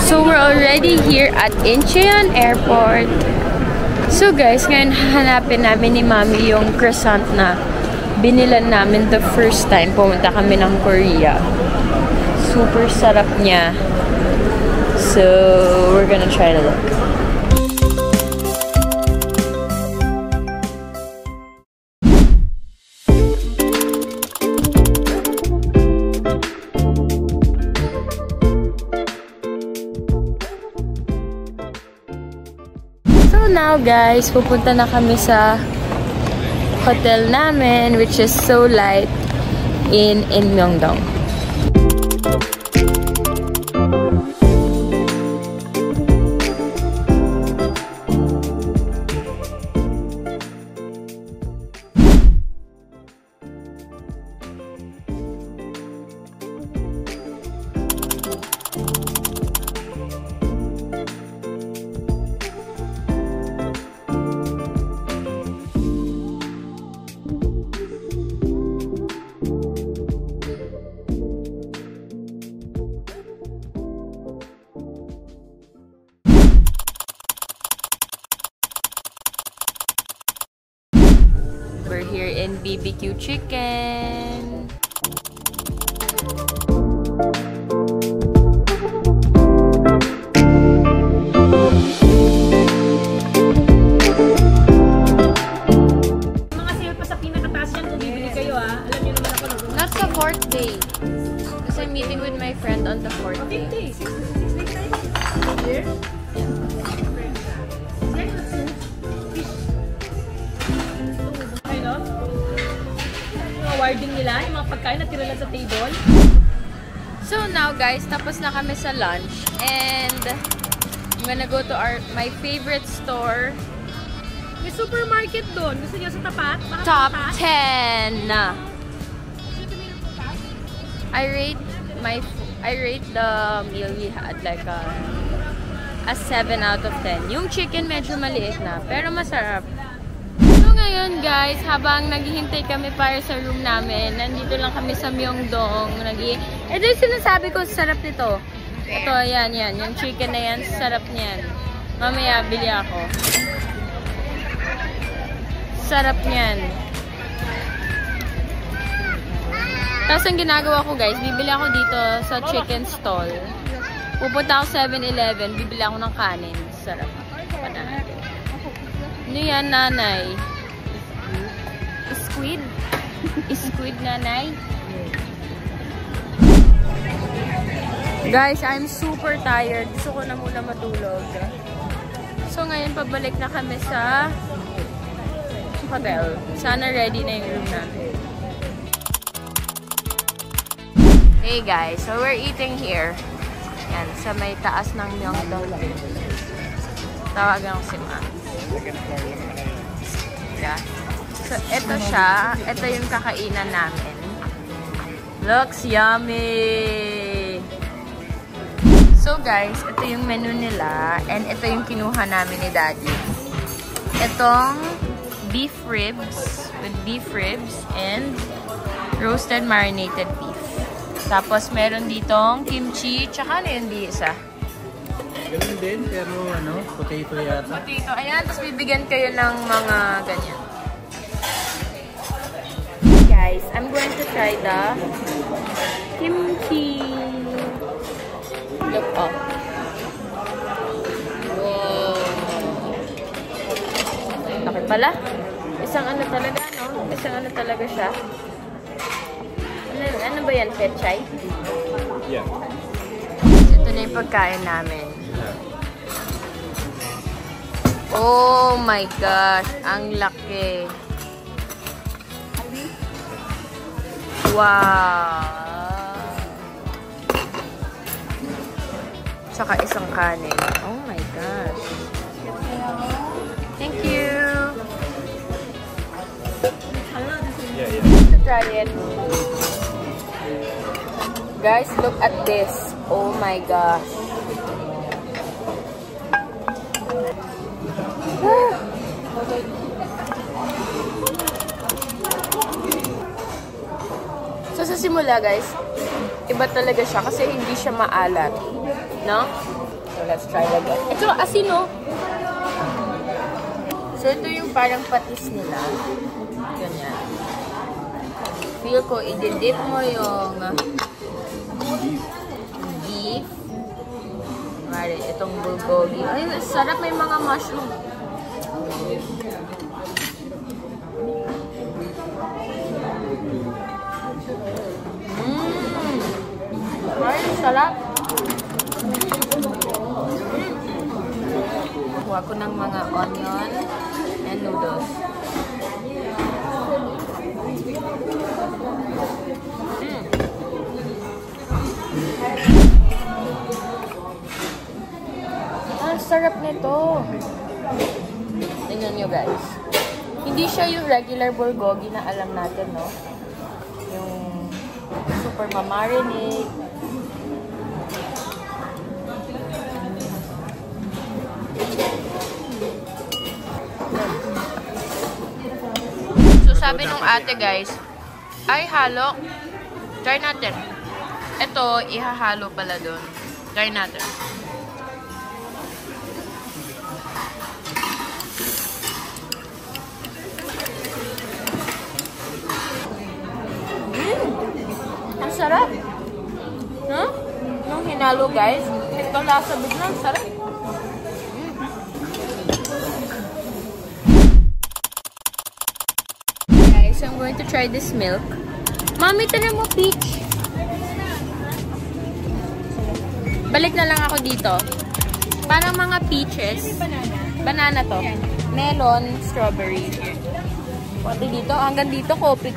So we're already here at Incheon Airport. So guys, ngayon hanapin namin ni Mami yung croissant na binilan namin the first time pumunta kami ng Korea. Super sarap niya. So we're gonna try to look. Now guys, pupunta na kami sa hotel namin, which is Solight in Myeongdong. We're here in BBQ Chicken. Mga sale pa sa pinakataas yan kung bibili kayo ha. Alam niyo naman ako. Not sa 4th day. Kasi I'm meeting with my friend on the 4th day. 6 days tayo. Here? Warding nila, yung mga pagkain na tira lang sa table. So now guys, tapos na kami sa lunch and I'm gonna go to my favorite store. May supermarket doon. Gusto niyo sa tapat? Top 10! I rate the meal we had like a 7 out of 10. Yung chicken medyo maliit na, pero masarap. Ngayon guys, habang naghihintay kami para sa room namin, nandito lang kami sa Myeongdong. Ito yung sinasabi ko, sarap nito. Ito, yan. Yung chicken na yan, sarap niyan. Mamaya, bili ako. Sarap niyan. Tapos ang ginagawa ko guys, bibili ako dito sa chicken stall. Pupunta ako 7-Eleven, bibili ako ng kanin. Sarap. Panahin. Ano yan, nanay? Squid? Squid, nanay? Guys, I'm super tired. Gusto ko na muna matulog. So, ngayon pabalik na kami sa hotel. Sana ready na yung room namin. Hey guys, so we're eating here. Yan, sa may taas ng Myeongdong. Tawagan ko si Ma. Yeah. So, ito siya. Ito yung kakainan namin. Looks yummy! So, guys, ito yung menu nila. And ito yung kinuha namin ni Daddy. Itong beef ribs with beef ribs and roasted marinated beef. Tapos, meron ditong kimchi. Tsaka ano yung di isa? Ganun din, pero ano, potato yata. Potato. Ayan, tapos bibigyan kayo ng mga ganyan. Guys, I'm going to try the kimchi. Look, oh. Wow. Laki pala. Isang ano talaga, no? Isang ano talaga siya. Ano ba yan? Pechay? Yeah. Ito na yung pagkain namin. Oh my gosh, ang laki. Wow. Saka isang kanin. Oh my gosh. Thank you. Yeah. To try it. Guys, look at this. Oh my gosh. So sa simula guys, iba talaga siya kasi hindi siya maalat, no? Let's try again. Ito, asin, no? So, ito yung parang patis nila. Ganyan. Feel ko, i-dip mo yung beef. Mari, itong bulgogi. Ay, sarap, may mga mushroom. Ay, sarap. Kuha ko ng mga onion and noodles. Ang sarap nito. Tingnan nyo guys. Hindi siya yung regular bulgogi na alam natin, no? Yung super mamarinate. So sabi nung ate guys, ay halo. Try natin. Ito, ihahalo pala doon. Try natin. Ang sarap. Huh? Nung hinalo guys, ito nasa bigla, ang sarap. Guys, I'm going to try this milk. Mami, tara mo peach. Balik na lang ako dito. Parang mga peaches. Banana to. Melon, strawberry. Pati dito, hanggang dito, coffee.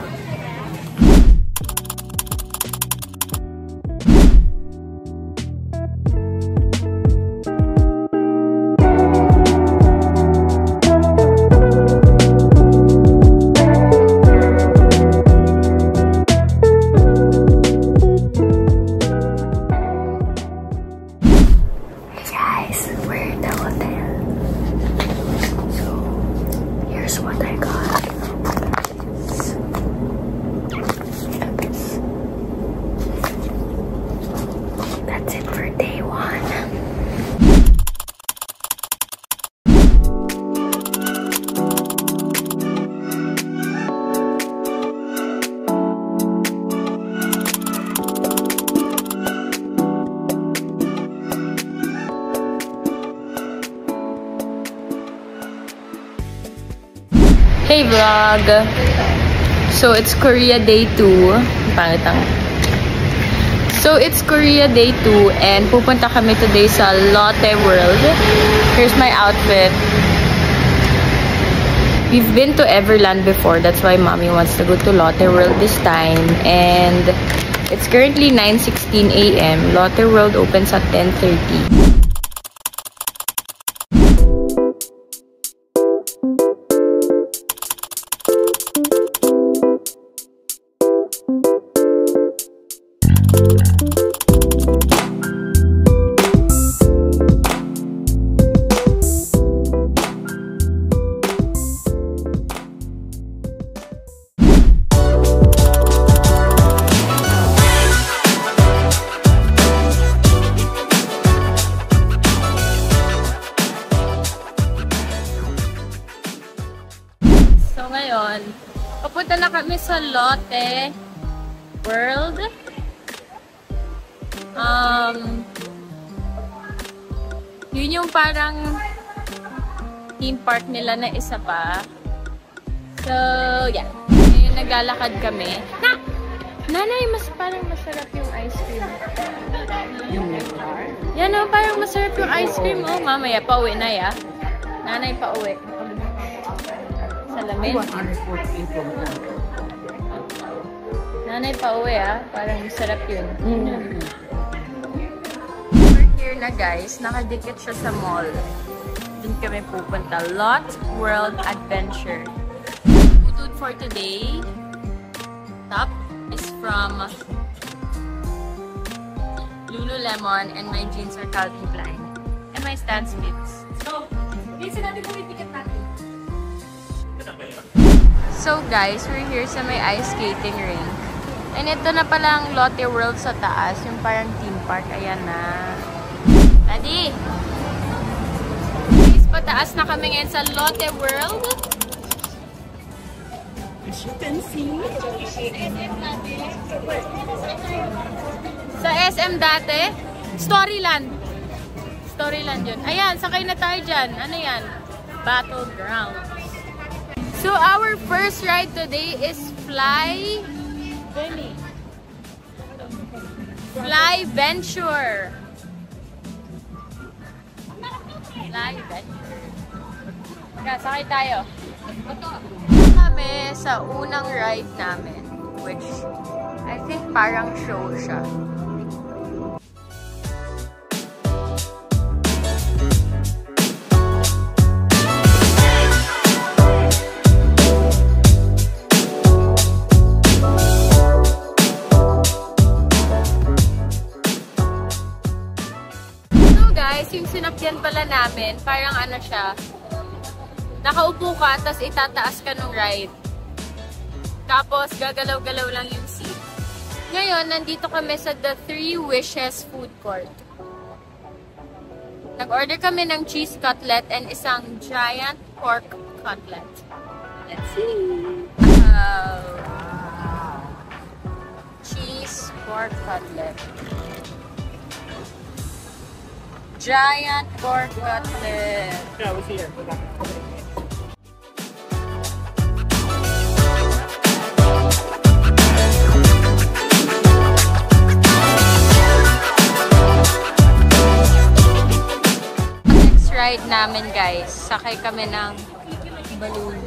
Hey vlog! So it's Korea day 2. Pangit ang. So it's Korea day 2 and pupunta kami today sa Lotte World. Here's my outfit. We've been to Everland before. That's why mommy wants to go to Lotte World this time. And it's currently 9:16 AM. Lotte World opens at 10:30. Ngayon, papunta na kami sa Lotte World. Yun yung parang theme park nila na isa pa. So, yeah. Ngayon, naglalakad kami. Nanay, parang masarap yung ice cream. Yan o, parang masarap yung ice cream. Oh, mamaya, pauwi na ya. Nanay, pauwi. Salamin. Nanay pa uwi parang masarap yun. We're here na guys, nakadikit siya sa mall. Doon kami pupunta. Lotte World Adventure. Food for today. Top is from Lululemon and my jeans are Calvin Klein. And my Stan Smiths. So, minsan natin kung itiket natin. So guys, we're here sa may ice skating rink. And ito na pala ang Lotte World sa taas, yung parang theme park. Ayan na. Adi! Guys, pataas na kami ngayon sa Lotte World. As you can see. Sa SM dati, Storyland. Storyland yun. Ayan, sakay na tayo dyan. Ano yan? Battlegrounds. So, our first ride today is Fly Venture. Fly Venture. Kaya, sakay tayo. Kami sa unang ride namin, which I think parang show siya. Yung sinakyan pala namin, parang ano siya, nakaupo ka, tapos itataas ka nung ride. Tapos, gagalaw-galaw lang yung seat. Ngayon, nandito kami sa The Three Wishes Food Court. Nag-order kami ng cheese cutlet and isang giant pork cutlet. Let's see! Cheese pork cutlet. Giant pork cutlet. Yeah, we'll see here. Next ride namin, guys. Sakay kami ng balloon.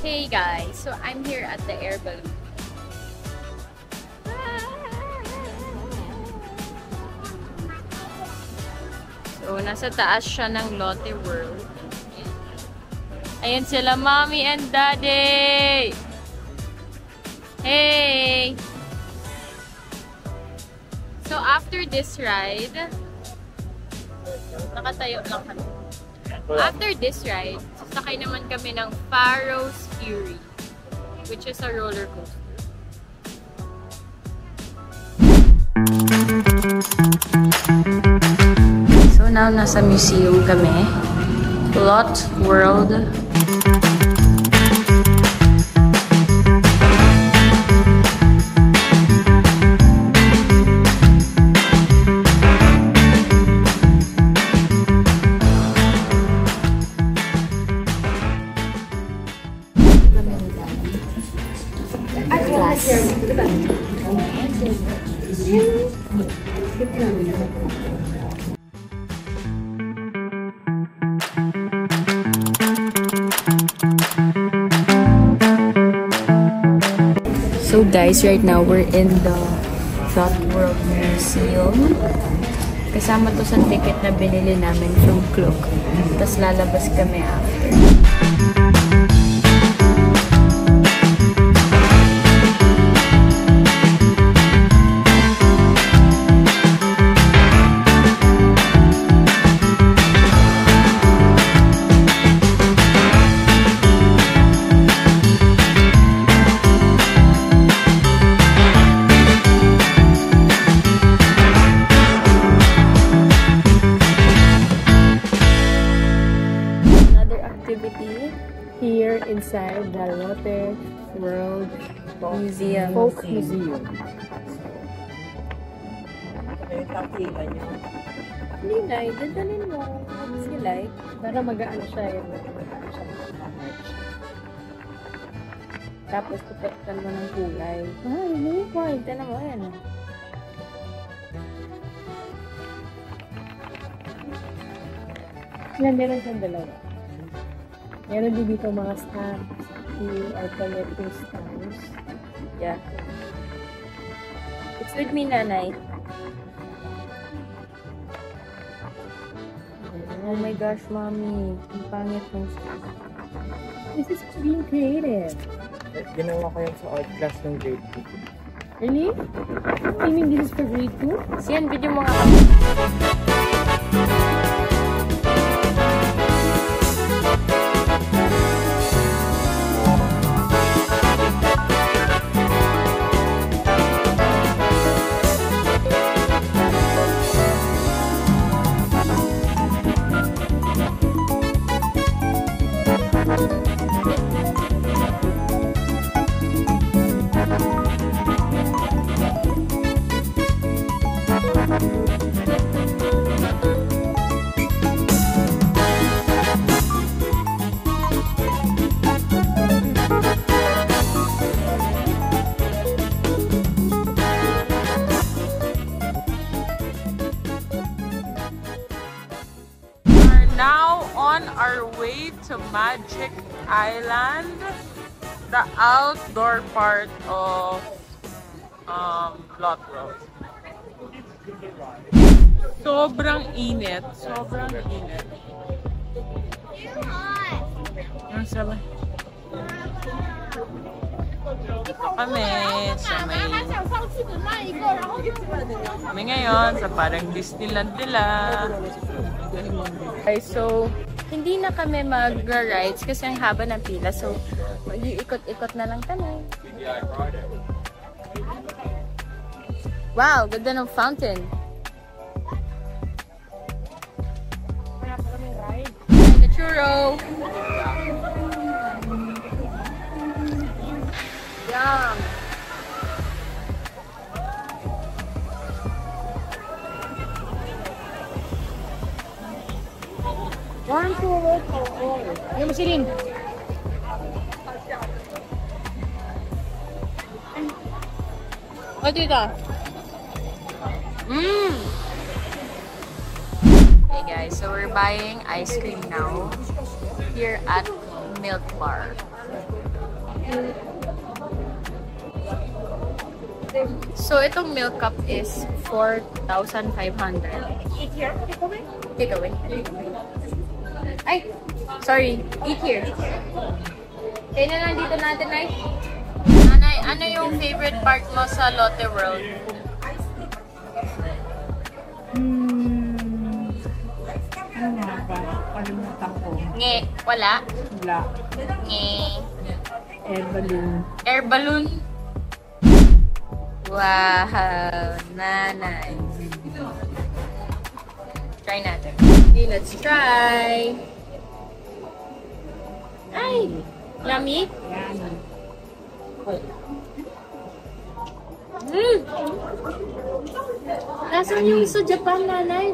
Hey guys, so I'm here at the air balloon. So, nasa taas siya ng Lotte World. Ayan sila, Mommy and Daddy! Hey! So, after this ride, nakatayo lang kami. After this ride, sasakay naman kami ng Pharaoh's Fury, which is a roller coaster. So now, nasa museum kami. Lotte World. So guys, right now we're in the Lotte World Museum. Kasama to sa ticket na binili namin from Klook. Tapos lalabas kami after. Here inside the Lotte World Museum. Folk Museum. Lilay, dadalhin mo. Silay. Para mag-ano siya yun. Tapos tupetan mo ng kulay. Ah, really? Why? Tignan mo, yan. Meron siyang dalawa. Meron din dito mga stamps. You are collecting stamps. Yeah. It's with me, Nanay. Oh my gosh, Mommy. Ang pangit ng stamp. This is being creative. Ginawa ko yan sa art class ng grade 2. Really? You mean this is for grade 2? Siyan, video mo nga kami. on our way to Magic Island, the outdoor part of Lot Road. Sobrang init. Sobrang init. Ang sabay. Kami ngayon sa parang Disneyland nila. Okay, so hindi na kami mag-rides kasi ang haba ng pila. So mag-iikot-ikot na lang kami. Wow, ganda ng fountain. The churro. Yum. One, two, yung masilin. What is that? Hey guys, so we're buying ice cream now here at Milk Bar. So itong milk cup is 4,500. Eat here, Take away. Ay, sorry. Eat here. Kaya na lang dito natin, Nay. Nanay, ano yung favorite part mo sa Lotte World? Ano nga ba? Kalimutan ko. Nge, wala? Wala. Nge. Air balloon. Air balloon. Wow, nanay. Try natin. Okay, let's try. Ay, yummy. Yan. Nasaan yung sa Japan, nanay?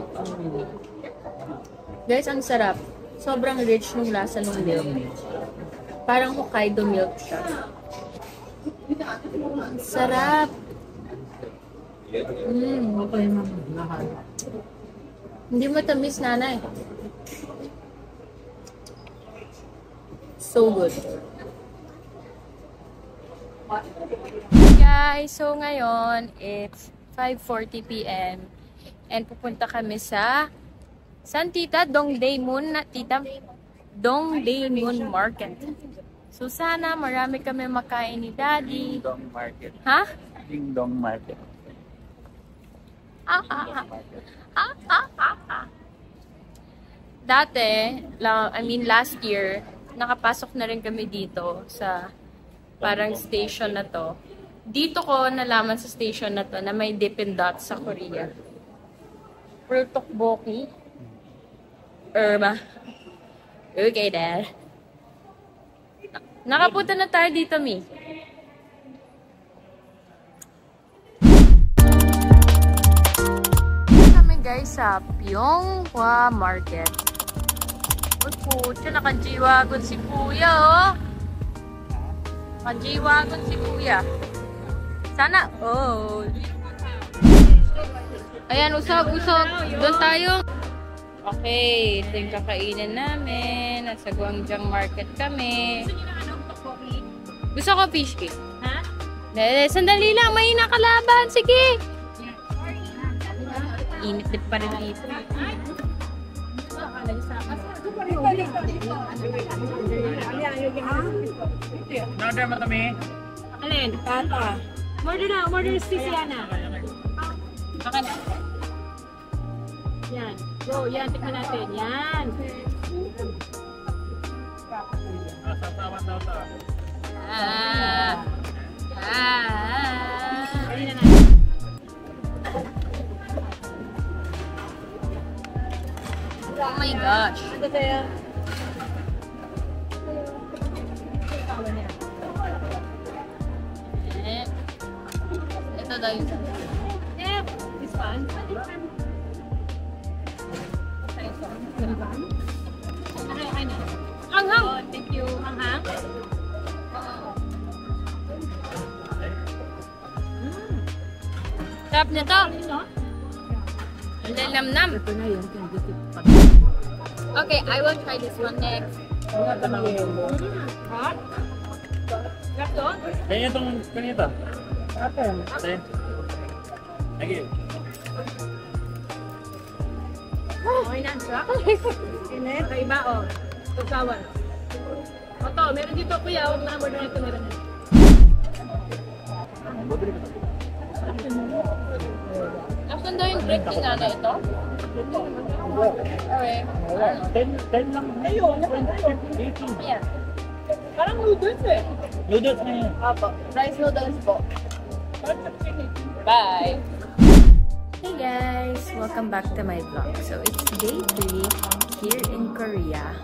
Guys, ang sarap. Sobrang rich nung lasa ng milk. Parang Hokkaido milk siya. Sarap. Okay naman. Lahat. Hindi mo tamis, nanay. So good. Guys, so ngayon, it's 5:40 p.m. And pupunta kami sa San Tita? Dongdaemun na Tita? Dongdaemun Market. So sana marami kami makain ni Daddy. Ding Dong Market. Ha? Ding Dong Market. Dati, last year, nakapasok na rin kami dito sa parang station na to. Dito ko nalaman sa station na to na may Dippin' Dots sa Korea. Pearl Tteokbokki. Irma. Okay, Dad. Nakapunta na tayo dito, Mi. Kami guys sa Pyeonghwa Market. Uy po, nakajiwagon si Kuya, oh. Nakajiwagon si Kuya. Sana, oh. Ayan, usog-usog. Doon tayo. Okay, ito yung kakainin namin. Nasa Gwangjang Market kami. Gusto ko fish cake. Ha? Sandali lang, may nakalaban. Sige. Init pa rin dito. Order mo kami. Alin? Tata. Order si Siana. Akan. Yan. Go, yan. Tignan natin. Yan. Ayun na natin. Oh my gosh. Ito tayo. Ito daw yung This one. Anghang! Oh, thank you. Anghang? Sarap nito. Ang lalamnam. Ito na yun. Okay, I will try this one next. Hot? Kaya itong kanita. Atem. Sige. Lagi. Okay na, siya. Init, ay iba, oh. Tugsawan. Oto, meron dito, kuya. Huwag na mo dito, meron dito. Asan daw yung break ni Nana ito? Okay. 10 lang. Ayun, 18. Ayan. parang noodles eh. Noodles na yun. Apo. Rice noodles po. Bye! Hey guys! Welcome back to my vlog. So, it's day 3 here in Korea.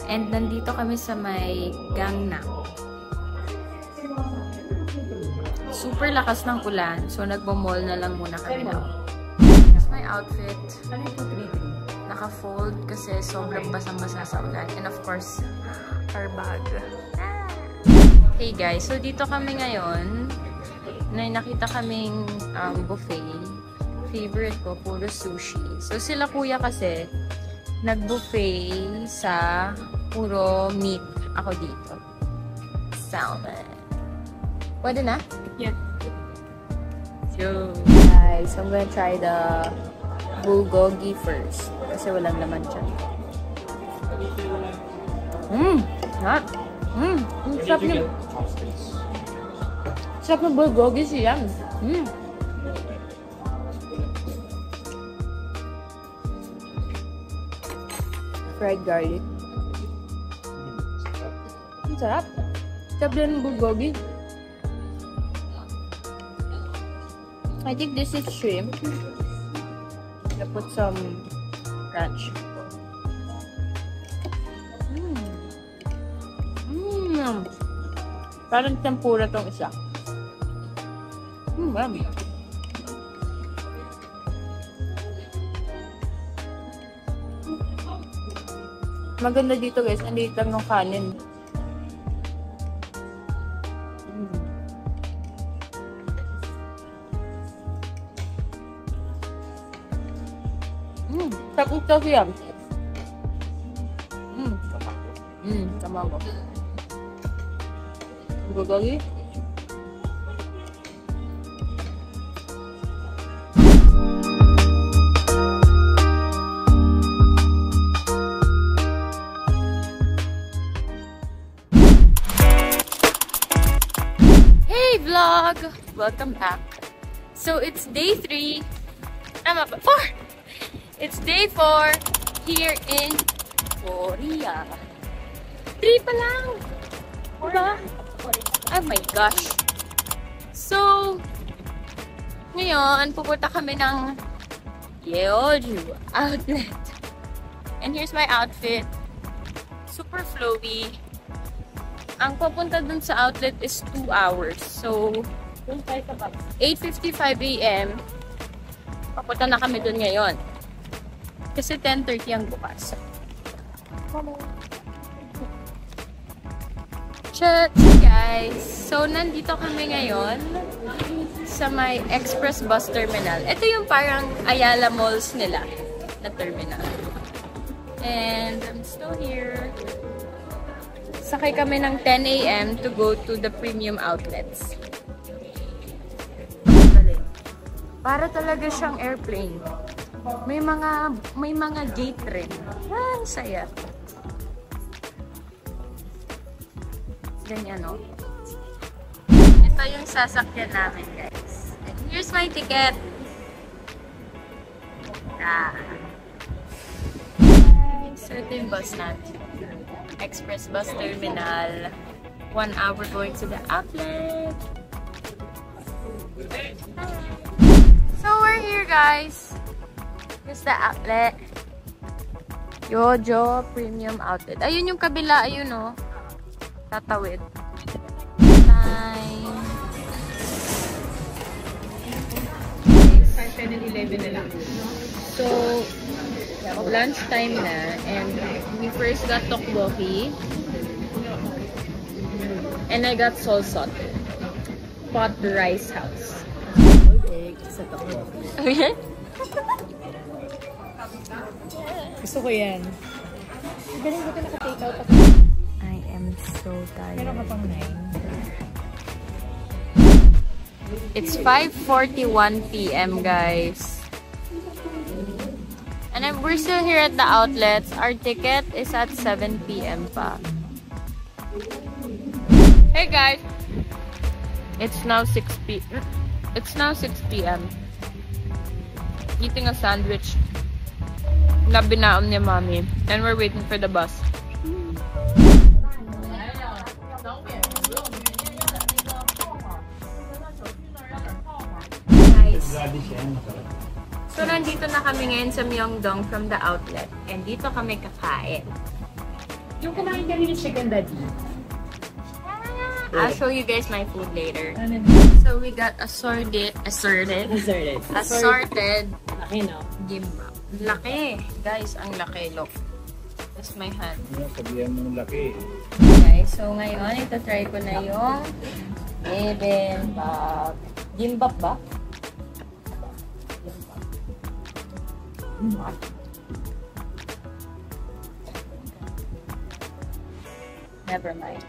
And nandito kami sa may Gangnam. Super lakas ng ulan. So, nagmo-mall na lang muna kami na. Here's my outfit. Naka-fold kasi sobrang basang-basa sa ulan. And of course, our bag. Hey guys, so dito kami ngayon. Nakita kaming buffet. Favorite ko, puro sushi. So sila kuya kasi, nag-buffet sa puro meat. Ako dito. Salmon. Pwede na? Yeah. So, guys, I'm gonna try the bulgogi first. Kasi walang laman dyan. Hot. Ang sarap niya. Sarap ng bulgogi siya. Fried garlic. Ang sarap. Sarap din ng bulgogi. I think this is shrimp. I put some ranch. Parang tempura tong isa. Maganda dito guys, ang liit lang ng kanin. Tapos kasi yan. Tamago. Bulgogi. Hey vlog! Welcome back. So it's day 3. I'm up at 4. It's day 4 here in Korea. 3 pa lang. Diba? Oh my gosh. So, ngayon, pupunta kami ng Yeoju outlet. And here's my outfit. Super flowy. Ang papunta dun sa outlet is 2 hours. So, 8:55 AM, papunta na kami dun ngayon. Kasi 10:30 ang bukas. Chat guys! So, nandito kami ngayon sa may Express Bus Terminal. Ito yung parang Ayala Malls nila na terminal. And I'm still here. Sakay kami ng 10 AM to go to the premium outlets. Para talaga siyang airplane. May mga gate rin. Ah, saya. Ganyan, no? Ito yung sasakyan namin, guys. And here's my ticket. So, ito yung bus natin. Express Bus Terminal. 1 hour going to the outlet. So, we're here, guys. Here's the outlet. Yeoju Premium Outlet. Ayun yung kabila. Ayun, no? Tatawid. Time. 5, 10, and 11 na lang. So, lunch time na. And we first got tteokbokki. And I got solsot. Pot rice house. Sa tteokbokki. Okay? Gusto ko yan. Galing ko ito naka-take out. I am so tired. Meron ka pang 9. It's 5:41 p.m. guys. And we're still here at the outlets. Our ticket is at 7 p.m. pa. Hey guys! It's now 6 p.m. Eating a sandwich na binaon ni Mommy. And we're waiting for the bus. So, nandito na kami ngayon sa Myeongdong from the outlet. And dito kami kakain. Yung kumain kami ng chicken daddy. I'll show you guys my food later. Ano So, we got assorted Laki, no? gimbap. Laki. Guys, ang laki. Look. That's my hand. Sabihan mo ng laki. Guys, so ngayon, ito try ko na yung bibimbap. Gimbap ba? Never mind.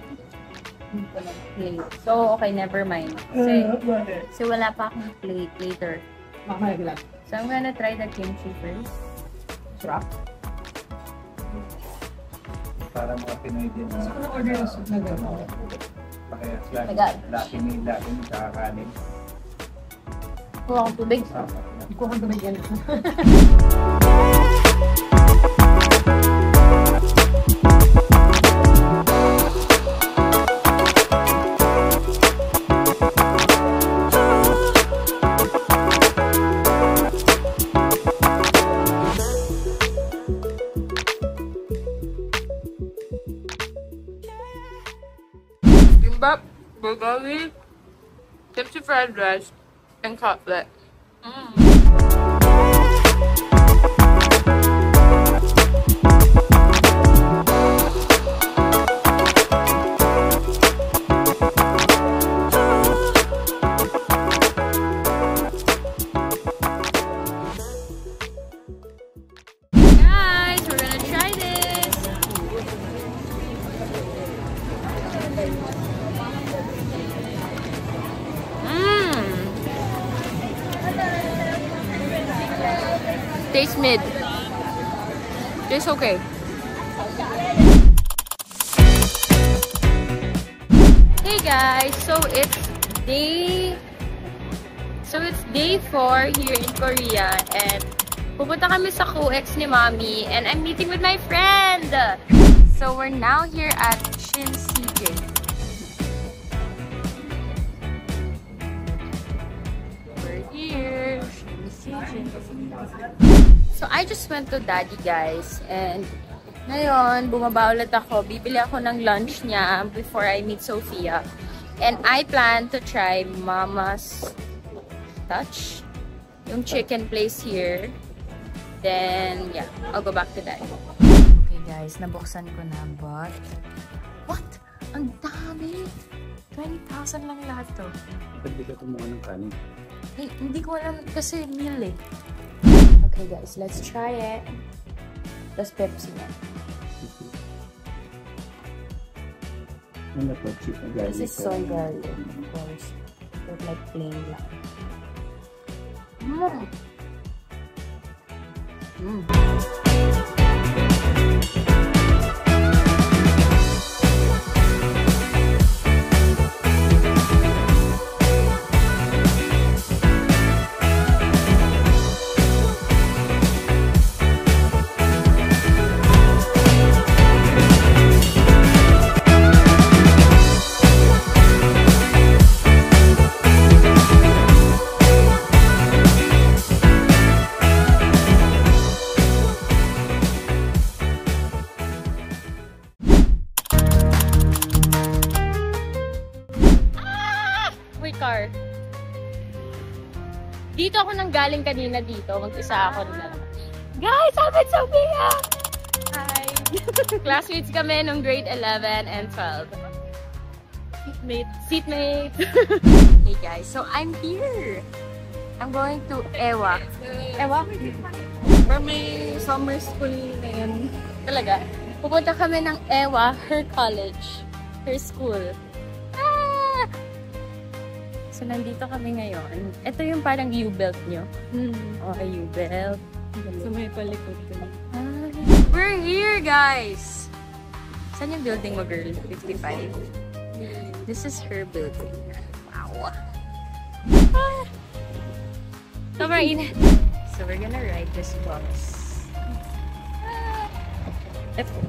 Hindi ko lang plate. So, okay, never mind. Kasi wala pa akong plate later. Makalag lang. So, I'm gonna try the kimchi first. Sarap. Para mga Pinoy din na Ano order yung soup na gano'n? pakayas my God. laki ni kakakanin. Kuha akong tubig. Hindi ko kang tumigyan. Kimbap, bulgogi, kimchi fried rice, and cutlet. Guys, we're gonna try this. Tastes mid. Tastes okay. Hey guys, so it's day 4 here in Korea and pupunta kami sa COEX ni Mommy and I'm meeting with my friend. So we're now here at Shin CJ. We're here. So, I just went to Daddy, guys. And, ngayon, bumaba ulit ako. Bibili ako ng lunch niya before I meet Sophia. And, I plan to try Mama's Touch. Yung chicken place here. Then, yeah. I'll go back to Daddy. Okay, guys. Nabuksan ko na. But, what? Ang dami! 20,000 lang lahat to. Ba't di ka tumuha ng kanin? Eh, hindi ko alam kasi meal eh. Okay guys, let's try it. Tapos Pepsi na. Ano po? This is soy garlic, of course. But like plain lang. Car. Dito ako nang galing kanina dito. Mag-isa ako na. Guys, I'm with Sophia! Hi! Classmates kami nung grade 11 and 12. Seatmate! Hey guys, so I'm here! I'm going to Ewa. Ewa? Para may summer school na yun. Talaga? Pupunta kami ng Ewa, her college, her school. Ah! So, nandito kami ngayon. Ito yung parang U-belt nyo. Okay, U-belt. So may palikod ko. Ah, we're here, guys! Saan yung building mo, girl? 55. This is her building. Wow. Ah! Sobrang init. So, we're gonna ride this bus. Ah! Let's go.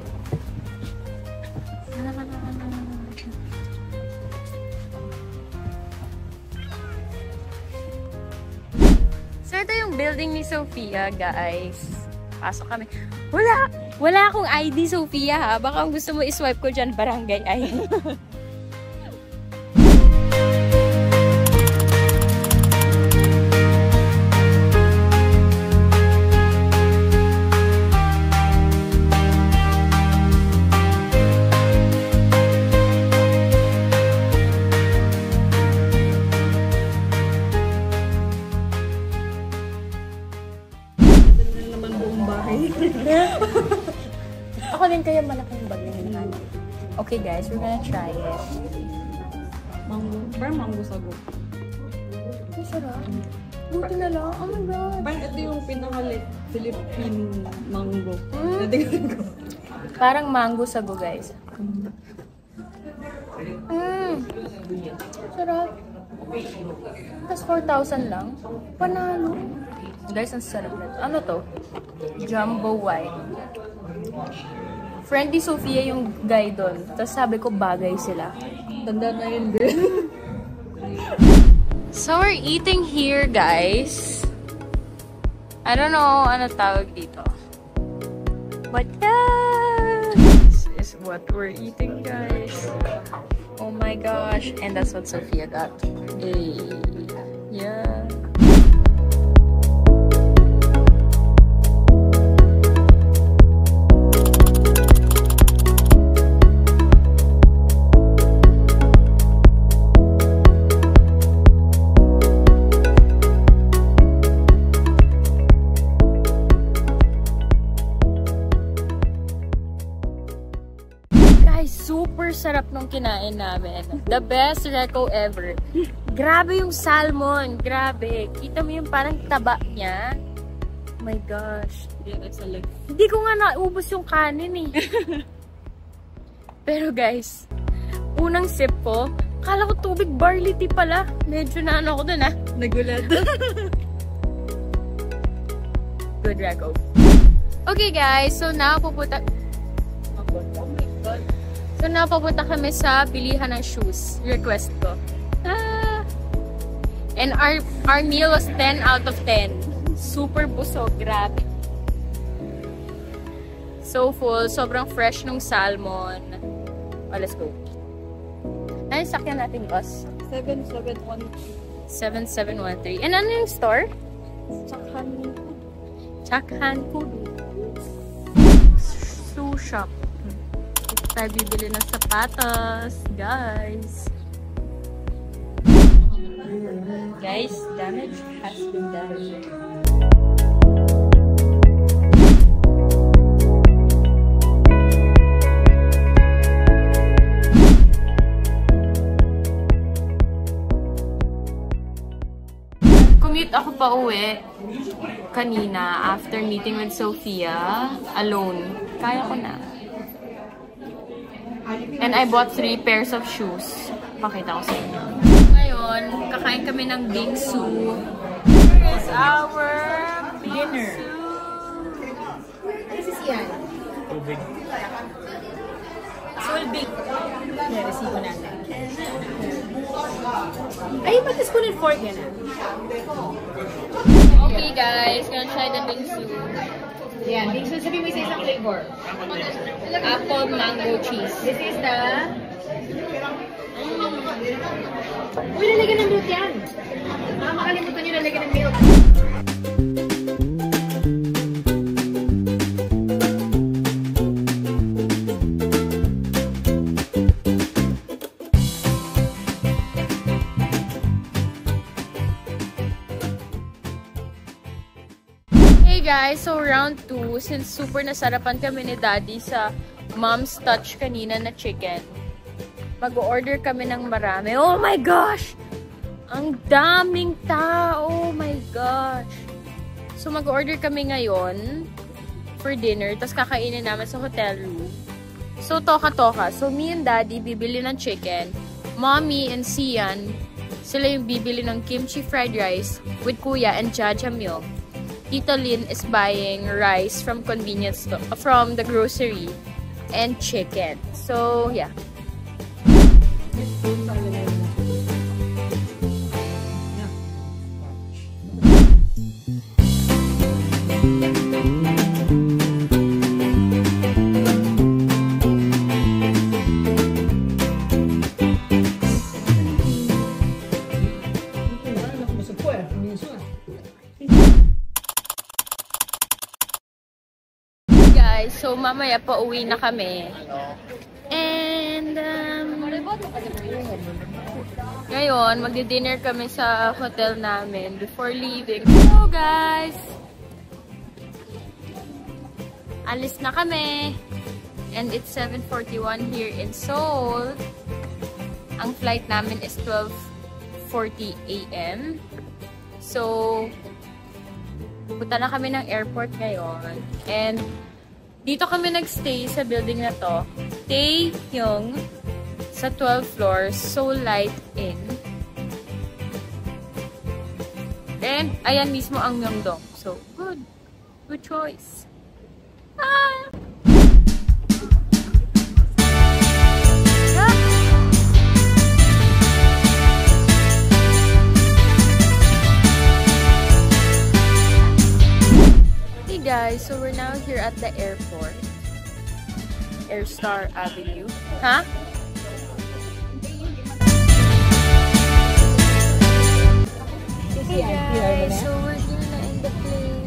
So, ito yung building ni Sophia, guys. Pasok kami. Wala akong ID, Sophia, ha? Baka kung gusto mo iswipe ko dyan, barangay ID. Ako din kaya malaking bag na hinahan. Okay guys, we're gonna try it. Mango. Parang mango sago. Ang sarap. Buti na lang. Oh my God. Parang ito yung pinakalit Philippine mango. Natingnan ko. Parang mango sago, guys. Sarap. Tapos 4,000 lang. Panalo. Guys, ang sarap na. Ano to? Jumbo white. Friendly Sophia yung guy doon. Tapos sabi ko, bagay sila. Tanda na yun, girl. So, we're eating here, guys. I don't know ano tawag dito. But yeah! This is what we're eating, guys. Oh my gosh. And that's what Sophia got. Hey. Yeah. Super sarap nung kinain namin. The best reco ever. Grabe yung salmon. Grabe. Kita mo yung parang taba niya. Oh my gosh. Yeah, that's a lot. Hindi ko nga naubos yung kanin eh. Pero guys, unang sip ko, kala ko tubig barley tea pala. Medyo na ano ko dun ah. Nagulat. Good reco. Okay guys, so now pupunta... Oh my God. So, napapunta kami sa bilihan ng shoes. Request ko. Ah! And our meal was 10 out of 10. Super busog. Grabe. So full. Sobrang fresh nung salmon. Oh, let's go. Ano yung sakyan natin, boss? 7713. 7713. And ano yung store? Chakhan Food. Shoe shop. Tayo bibili ng sapatos, guys. Guys, damage has been done. Commute ako pa uwi kanina after meeting with Sophia alone. Kaya ko na. And I bought 3 pairs of shoes. Pakita ko sa inyo. Ngayon, kakain kami ng bingsu. Here is our dinner. This is yan. Tubig. Sulbig. Yan, resibo natin. Ay, ba't spoon and fork yan ah? Okay guys, gonna try the bingsu. Yan, bingsu. Sabi mo isa-isang flavor. Apple mango cheese. This is the... Uy, lalagyan ng milk yan. Makalimutan nyo lalagyan ng milk. Hey guys, so round 2, since super nasarapan kami ni Daddy sa mom's touch kanina na chicken. Mag-order kami ng marami. Oh my gosh! Ang daming tao! Oh my gosh! So, mag-order kami ngayon for dinner. Tapos, kakainin namin sa hotel room. So, toka-toka. So, me and daddy bibili ng chicken. Mommy and Sian, sila yung bibili ng kimchi fried rice with kuya and jajangmyeon. Tita Lynn is buying rice from convenience store, from the grocery, and chicken. So, yeah. Guys, so mamaya pa uwi na kami. And ngayon, magdi-dinner kami sa hotel namin before leaving. So guys, alis na kami. And it's 7:41 here in Seoul. Ang flight namin is 12:40 AM. So, punta na kami ng airport ngayon. And dito kami nagstay sa building na to. Taehyung sa 12th floor, Seoul Light Inn. And ayan mismo ang Myeongdong. So, good. Good choice. Ah! Guys, so we're now here at the airport. Airstar Avenue. Huh? Hey guys, so we're here na in the plane.